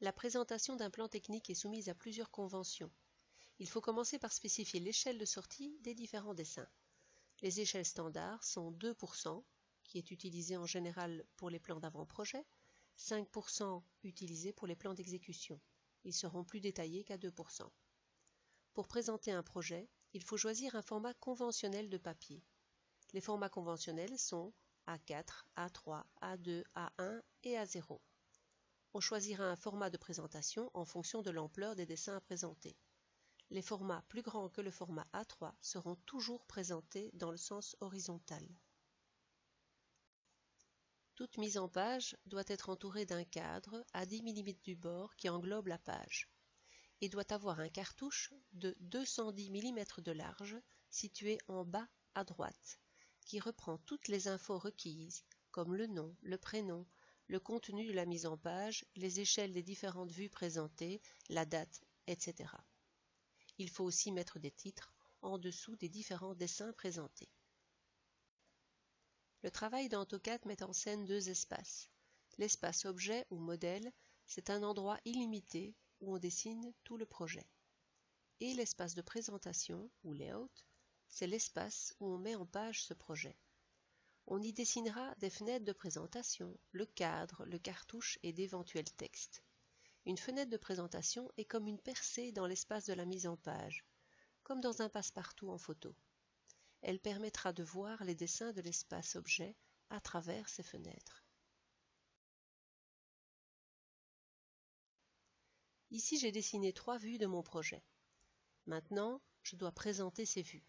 La présentation d'un plan technique est soumise à plusieurs conventions. Il faut commencer par spécifier l'échelle de sortie des différents dessins. Les échelles standards sont 2%, qui est utilisé en général pour les plans d'avant-projet, 5% utilisé pour les plans d'exécution. Ils seront plus détaillés qu'à 2%. Pour présenter un projet, il faut choisir un format conventionnel de papier. Les formats conventionnels sont A4, A3, A2, A1 et A0. On choisira un format de présentation en fonction de l'ampleur des dessins à présenter. Les formats plus grands que le format A3 seront toujours présentés dans le sens horizontal. Toute mise en page doit être entourée d'un cadre à 10 mm du bord qui englobe la page et doit avoir un cartouche de 210 mm de large situé en bas à droite qui reprend toutes les infos requises comme le nom, le prénom, le contenu de la mise en page, les échelles des différentes vues présentées, la date, etc. Il faut aussi mettre des titres en dessous des différents dessins présentés. Le travail d'AutoCAD met en scène deux espaces. L'espace objet ou modèle, c'est un endroit illimité où on dessine tout le projet. Et l'espace de présentation ou layout, c'est l'espace où on met en page ce projet. On y dessinera des fenêtres de présentation, le cadre, le cartouche et d'éventuels textes. Une fenêtre de présentation est comme une percée dans l'espace de la mise en page, comme dans un passe-partout en photo. Elle permettra de voir les dessins de l'espace objet à travers ces fenêtres. Ici, j'ai dessiné 3 vues de mon projet. Maintenant, je dois présenter ces vues.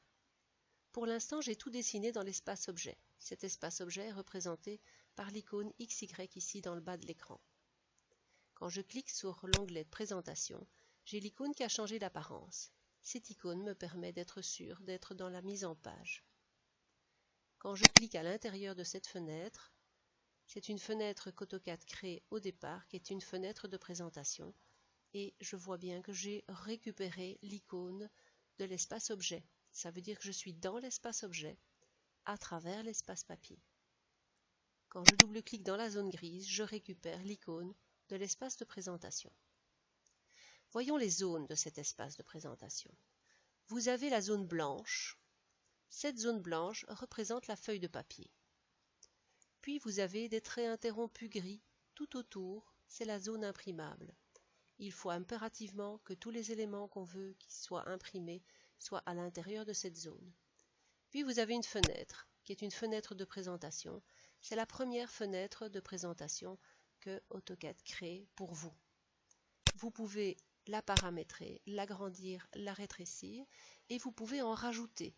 Pour l'instant, j'ai tout dessiné dans l'espace objet. Cet espace objet est représenté par l'icône XY ici dans le bas de l'écran. Quand je clique sur l'onglet Présentation, j'ai l'icône qui a changé d'apparence. Cette icône me permet d'être sûr d'être dans la mise en page. Quand je clique à l'intérieur de cette fenêtre, c'est une fenêtre qu'AutoCAD crée au départ, qui est une fenêtre de présentation, et je vois bien que j'ai récupéré l'icône de l'espace objet. Ça veut dire que je suis dans l'espace objet à travers l'espace papier. Quand je double-clique dans la zone grise, je récupère l'icône de l'espace de présentation. Voyons les zones de cet espace de présentation. Vous avez la zone blanche. Cette zone blanche représente la feuille de papier. Puis vous avez des traits interrompus gris tout autour, c'est la zone imprimable. Il faut impérativement que tous les éléments qu'on veut qu'ils soient imprimés soient à l'intérieur de cette zone. Puis vous avez une fenêtre, qui est une fenêtre de présentation. C'est la première fenêtre de présentation que AutoCAD crée pour vous. Vous pouvez la paramétrer, l'agrandir, la rétrécir et vous pouvez en rajouter.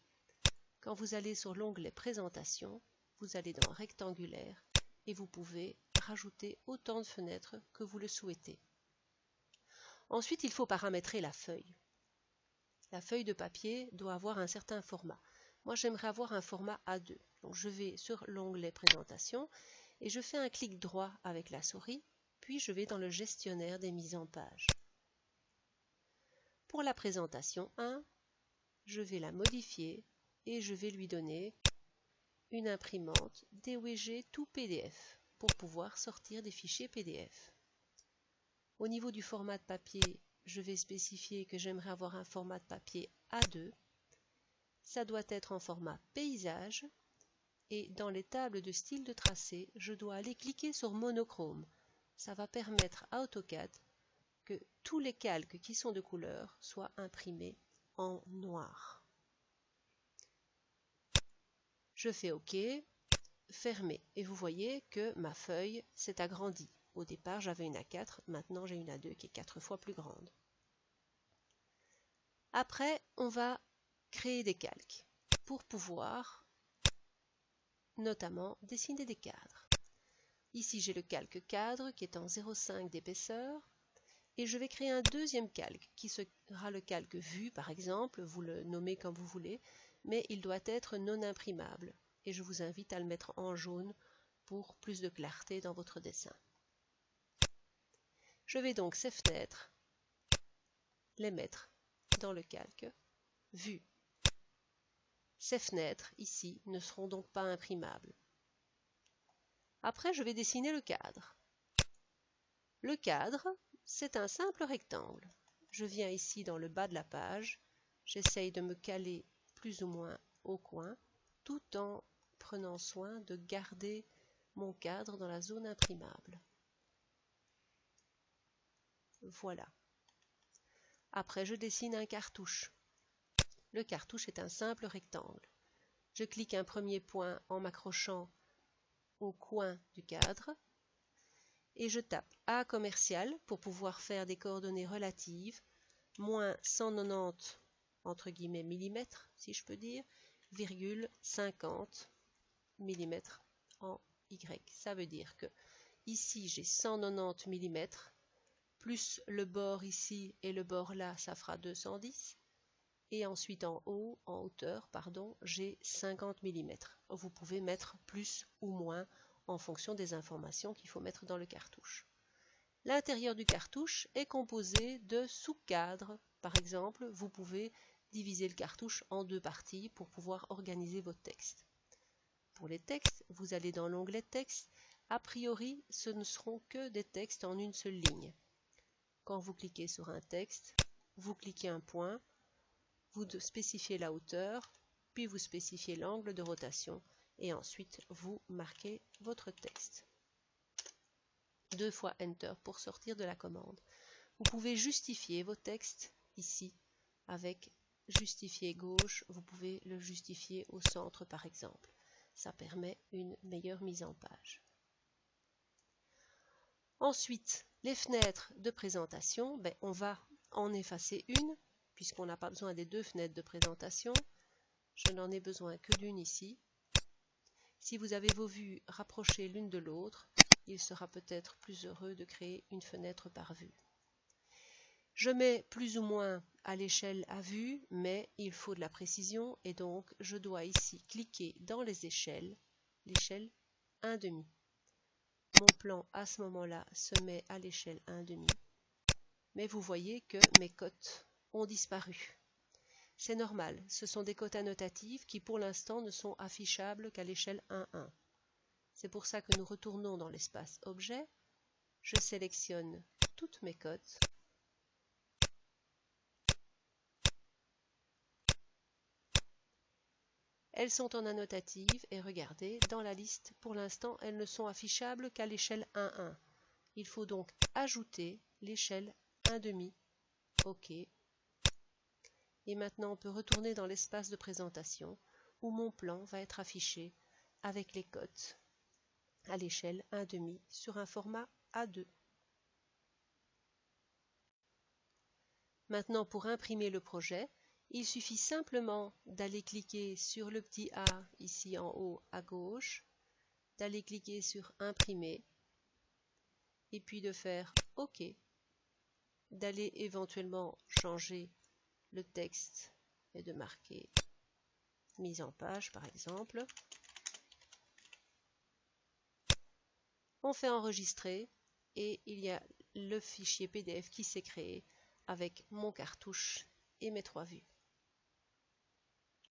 Quand vous allez sur l'onglet Présentation, vous allez dans Rectangulaire et vous pouvez rajouter autant de fenêtres que vous le souhaitez. Ensuite, il faut paramétrer la feuille. La feuille de papier doit avoir un certain format. Moi, j'aimerais avoir un format A2. Donc, je vais sur l'onglet Présentation et je fais un clic droit avec la souris, puis je vais dans le gestionnaire des mises en page. Pour la présentation 1, je vais la modifier et je vais lui donner une imprimante DWG to PDF pour pouvoir sortir des fichiers PDF. Au niveau du format de papier, je vais spécifier que j'aimerais avoir un format de papier A2. Ça doit être en format paysage et dans les tables de style de tracé, je dois aller cliquer sur monochrome. Ça va permettre à AutoCAD que tous les calques qui sont de couleur soient imprimés en noir. Je fais OK, fermer et vous voyez que ma feuille s'est agrandie. Au départ, j'avais une A4, maintenant j'ai une A2 qui est 4 fois plus grande. Après, on va créer des calques pour pouvoir notamment dessiner des cadres. Ici, j'ai le calque cadre qui est en 0,5 d'épaisseur et je vais créer un deuxième calque qui sera le calque vue par exemple, vous le nommez comme vous voulez, mais il doit être non imprimable et je vous invite à le mettre en jaune pour plus de clarté dans votre dessin. Je vais donc ces fenêtres les mettre dans le calque vue. Ces fenêtres ici ne seront donc pas imprimables. Après, je vais dessiner le cadre. Le cadre, c'est un simple rectangle. Je viens ici dans le bas de la page, j'essaye de me caler plus ou moins au coin, tout en prenant soin de garder mon cadre dans la zone imprimable. Voilà. Après, je dessine un cartouche. Le cartouche est un simple rectangle. Je clique un premier point en m'accrochant au coin du cadre et je tape A commercial pour pouvoir faire des coordonnées relatives, moins 190 entre guillemets millimètres, si je peux dire, virgule 50 millimètres en Y. Ça veut dire que ici j'ai 190 millimètres, plus le bord ici et le bord là, ça fera 210. Et ensuite en hauteur, j'ai 50 mm. Vous pouvez mettre plus ou moins en fonction des informations qu'il faut mettre dans le cartouche. L'intérieur du cartouche est composé de sous-cadres. Par exemple, vous pouvez diviser le cartouche en deux parties pour pouvoir organiser votre texte. Pour les textes, vous allez dans l'onglet texte. A priori, ce ne seront que des textes en une seule ligne. Quand vous cliquez sur un texte, vous cliquez un point, vous spécifiez la hauteur, puis vous spécifiez l'angle de rotation et ensuite vous marquez votre texte. 2 fois Enter pour sortir de la commande. Vous pouvez justifier vos textes ici avec justifier gauche, vous pouvez le justifier au centre par exemple. Ça permet une meilleure mise en page. Ensuite, les fenêtres de présentation, on va en effacer une puisqu'on n'a pas besoin des deux fenêtres de présentation. Je n'en ai besoin que d'une ici. Si vous avez vos vues rapprochées l'une de l'autre, il sera peut-être plus heureux de créer une fenêtre par vue. Je mets plus ou moins à l'échelle à vue, mais il faut de la précision et donc je dois ici cliquer dans les échelles, l'échelle 1,5. Mon plan à ce moment-là se met à l'échelle 1,5. Mais vous voyez que mes cotes ont disparu. C'est normal, ce sont des cotes annotatives qui pour l'instant ne sont affichables qu'à l'échelle 1,1. C'est pour ça que nous retournons dans l'espace objet, je sélectionne toutes mes cotes, elles sont en annotative et regardez, dans la liste, pour l'instant, elles ne sont affichables qu'à l'échelle 1,1. Il faut donc ajouter l'échelle 1,5. OK. Et maintenant, on peut retourner dans l'espace de présentation où mon plan va être affiché avec les cotes à l'échelle 1,5 sur un format A2. Maintenant, pour imprimer le projet, il suffit simplement d'aller cliquer sur le petit A ici en haut à gauche, d'aller cliquer sur Imprimer et puis de faire OK, d'aller éventuellement changer le texte et de marquer mise en page par exemple. On fait enregistrer et il y a le fichier PDF qui s'est créé avec mon cartouche et mes 3 vues.